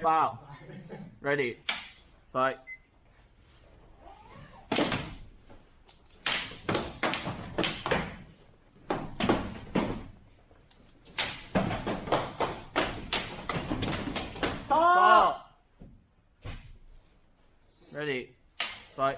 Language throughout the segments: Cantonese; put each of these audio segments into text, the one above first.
Foul. Ready. Fight. Stop. Ready. Fight.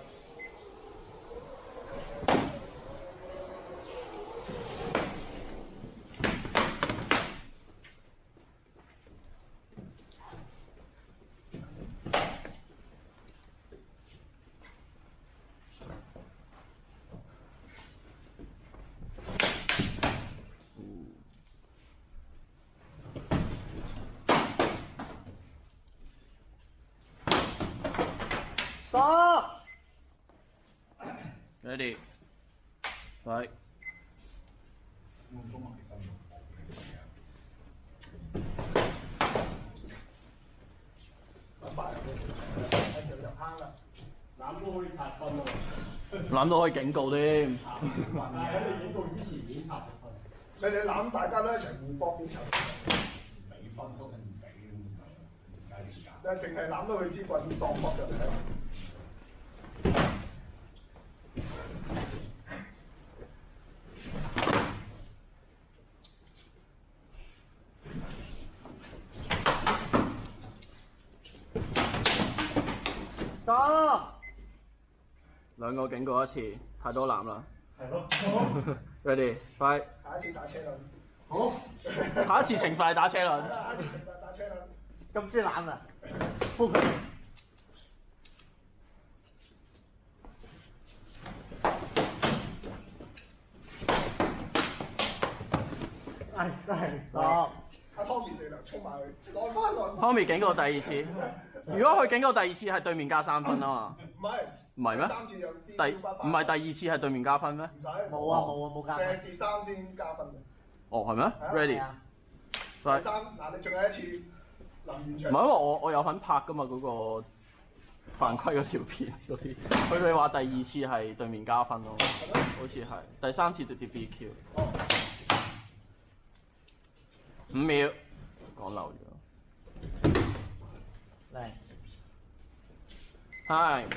Stop. Ready. Fight. 攬都可以拆分喎，諗到可以警告添。但係喺你警告之前已經拆分。你哋攬大家都一齊互搏點籌？唔俾分，都係唔俾咁解點解？你淨係攬到佢支棍喪搏就係。Stop。兩個警告一次，太多籃啦。係咯。Ready. Fight. 下一次打車輪。好。下一次懲罰係打車輪。下一次懲罰打車輪。咁中意攬啊！封佢。係都係。Stop。阿 Tommy 地梁衝埋去，攞翻來。Tommy 警告第二次，如果佢警告第二次係對面加3分啊嘛。唔係。唔係咩？三次就唔係第二次係對面加分咩？唔使。冇加分。淨係跌3先加分嘅。哦，係咩？Ready。第三，嗱你仲有一次臨完場。唔係因為我有份拍噶嘛嗰個犯規嗰條片嗰啲，佢哋話第二次係對面加分咯，好似係第三次直接 DQ。5秒，講漏咗。嚟。Time。